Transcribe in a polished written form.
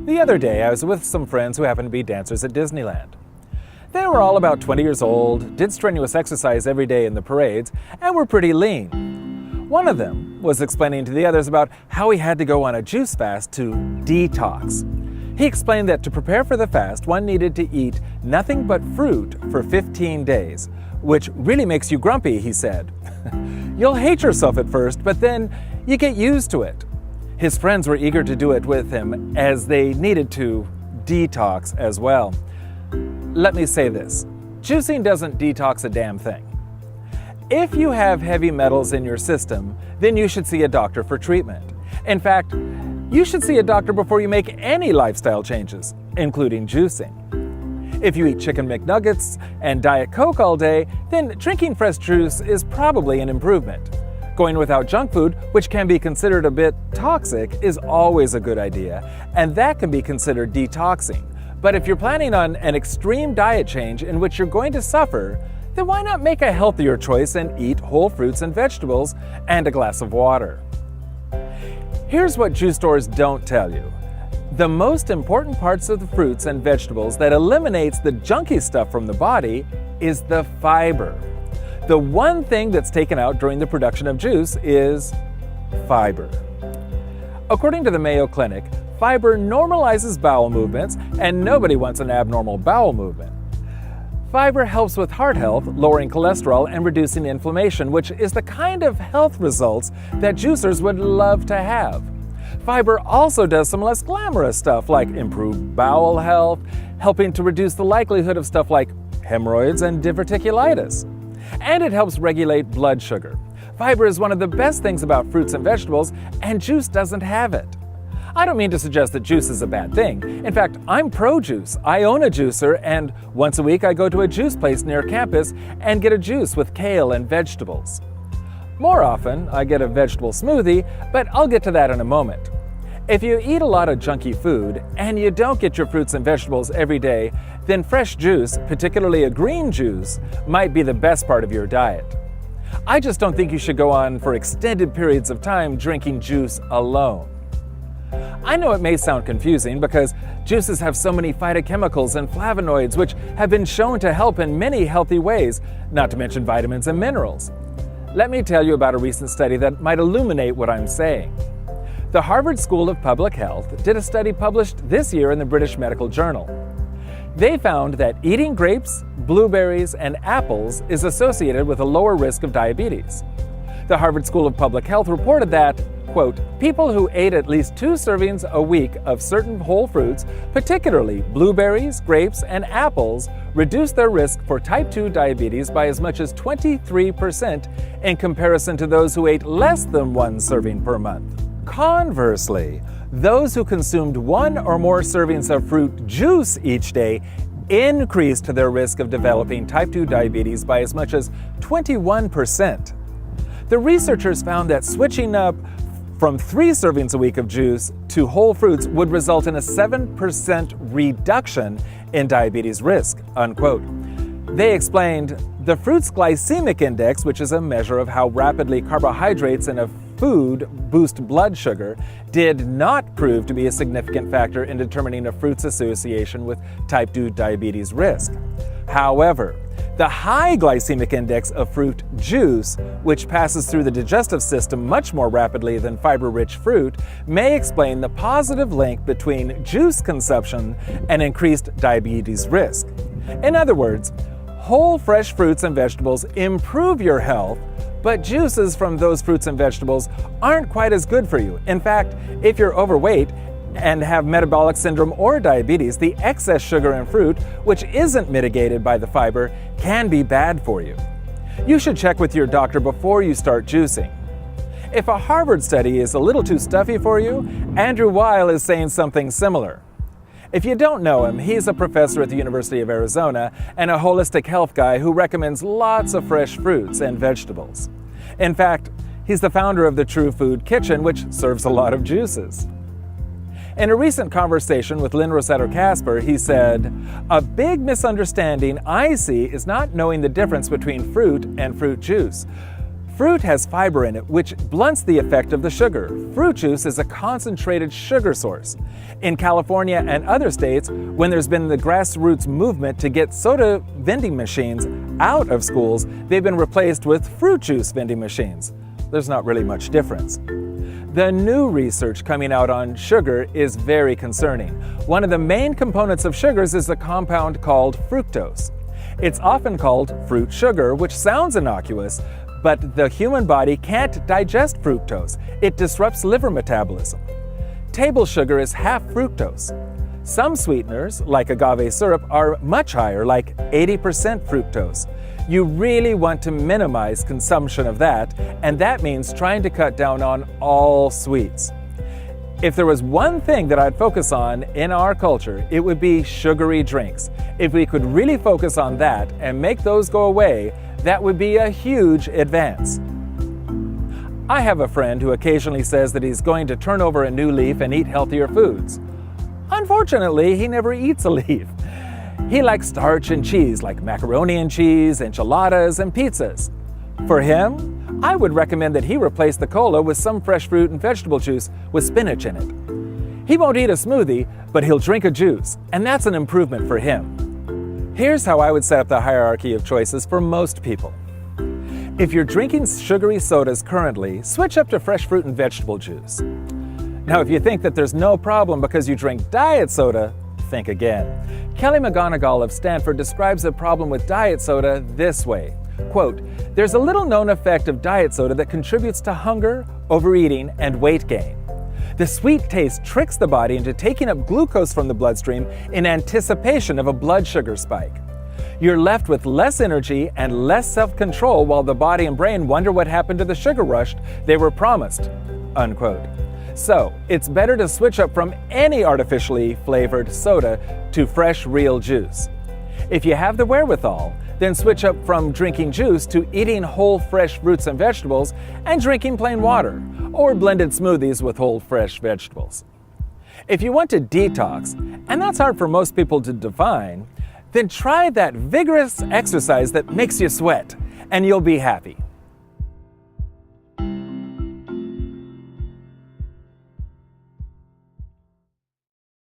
The other day, I was with some friends who happened to be dancers at Disneyland. They were all about 20 years old, did strenuous exercise every day in the parades, and were pretty lean. One of them was explaining to the others about how he had to go on a juice fast to detox. He explained that to prepare for the fast, one needed to eat nothing but fruit for 15 days, which really makes you grumpy, he said. You'll hate yourself at first, but then you get used to it. His friends were eager to do it with him as they needed to detox as well. Let me say this, juicing doesn't detox a damn thing. If you have heavy metals in your system, then you should see a doctor for treatment. In fact, you should see a doctor before you make any lifestyle changes, including juicing. If you eat Chicken McNuggets and Diet Coke all day, then drinking fresh juice is probably an improvement. Going without junk food, which can be considered a bit toxic, is always a good idea, and that can be considered detoxing. But if you're planning on an extreme diet change in which you're going to suffer, then why not make a healthier choice and eat whole fruits and vegetables and a glass of water? Here's what juice stores don't tell you. The most important parts of the fruits and vegetables that eliminates the junky stuff from the body is the fiber. The one thing that's taken out during the production of juice is fiber. According to the Mayo Clinic, fiber normalizes bowel movements, and nobody wants an abnormal bowel movement. Fiber helps with heart health, lowering cholesterol and reducing inflammation, which is the kind of health results that juicers would love to have. Fiber also does some less glamorous stuff like improve bowel health, helping to reduce the likelihood of stuff like hemorrhoids and diverticulitis. And it helps regulate blood sugar. Fiber is one of the best things about fruits and vegetables, and juice doesn't have it. I don't mean to suggest that juice is a bad thing. In fact, I'm pro-juice. I own a juicer, and once a week I go to a juice place near campus and get a juice with kale and vegetables. More often, I get a vegetable smoothie, but I'll get to that in a moment. If you eat a lot of junky food and you don't get your fruits and vegetables every day, then fresh juice, particularly a green juice, might be the best part of your diet. I just don't think you should go on for extended periods of time drinking juice alone. I know it may sound confusing because juices have so many phytochemicals and flavonoids which have been shown to help in many healthy ways, not to mention vitamins and minerals. Let me tell you about a recent study that might illuminate what I'm saying. The Harvard School of Public Health did a study published this year in the British Medical Journal. They found that eating grapes, blueberries, and apples is associated with a lower risk of diabetes. The Harvard School of Public Health reported that, quote, people who ate at least 2 servings a week of certain whole fruits, particularly blueberries, grapes, and apples, reduced their risk for type 2 diabetes by as much as 23% in comparison to those who ate less than 1 serving per month. Conversely, those who consumed 1 or more servings of fruit juice each day increased their risk of developing type 2 diabetes by as much as 21%. The researchers found that switching up from 3 servings a week of juice to whole fruits would result in a 7% reduction in diabetes risk, unquote. They explained, the fruit's glycemic index, which is a measure of how rapidly carbohydrates in a food boost blood sugar, did not prove to be a significant factor in determining a fruit's association with type 2 diabetes risk. However, the high glycemic index of fruit juice, which passes through the digestive system much more rapidly than fiber-rich fruit, may explain the positive link between juice consumption and increased diabetes risk. In other words, whole fresh fruits and vegetables improve your health, but juices from those fruits and vegetables aren't quite as good for you. In fact, if you're overweight and have metabolic syndrome or diabetes, the excess sugar in fruit, which isn't mitigated by the fiber, can be bad for you. You should check with your doctor before you start juicing. If a Harvard study is a little too stuffy for you, Andrew Weil is saying something similar. If you don't know him, he's a professor at the University of Arizona and a holistic health guy who recommends lots of fresh fruits and vegetables. In fact, he's the founder of the True Food Kitchen, which serves a lot of juices. In a recent conversation with Lynn Rossetto Kasper, he said, "A big misunderstanding I see is not knowing the difference between fruit and fruit juice. Fruit has fiber in it, which blunts the effect of the sugar. Fruit juice is a concentrated sugar source. In California and other states, when there's been the grassroots movement to get soda vending machines out of schools, they've been replaced with fruit juice vending machines. There's not really much difference. The new research coming out on sugar is very concerning. One of the main components of sugars is a compound called fructose. It's often called fruit sugar, which sounds innocuous, but the human body can't digest fructose. It disrupts liver metabolism. Table sugar is half fructose. Some sweeteners, like agave syrup, are much higher, like 80% fructose. You really want to minimize consumption of that, and that means trying to cut down on all sweets. If there was one thing that I'd focus on in our culture, it would be sugary drinks. If we could really focus on that and make those go away, that would be a huge advance. I have a friend who occasionally says that he's going to turn over a new leaf and eat healthier foods. Unfortunately, he never eats a leaf. He likes starch and cheese, like macaroni and cheese, enchiladas, and pizzas. For him, I would recommend that he replace the cola with some fresh fruit and vegetable juice with spinach in it. He won't eat a smoothie, but he'll drink a juice, and that's an improvement for him. Here's how I would set up the hierarchy of choices for most people. If you're drinking sugary sodas currently, switch up to fresh fruit and vegetable juice. Now, if you think that there's no problem because you drink diet soda, think again. Kelly McGonigal of Stanford describes the problem with diet soda this way. Quote, "There's a little known effect of diet soda that contributes to hunger, overeating, and weight gain. The sweet taste tricks the body into taking up glucose from the bloodstream in anticipation of a blood sugar spike. You're left with less energy and less self-control while the body and brain wonder what happened to the sugar rush they were promised." Unquote. So, it's better to switch up from any artificially flavored soda to fresh, real juice. If you have the wherewithal, then switch up from drinking juice to eating whole fresh fruits and vegetables and drinking plain water, or blended smoothies with whole fresh vegetables. If you want to detox, and that's hard for most people to define, then try that vigorous exercise that makes you sweat, and you'll be happy.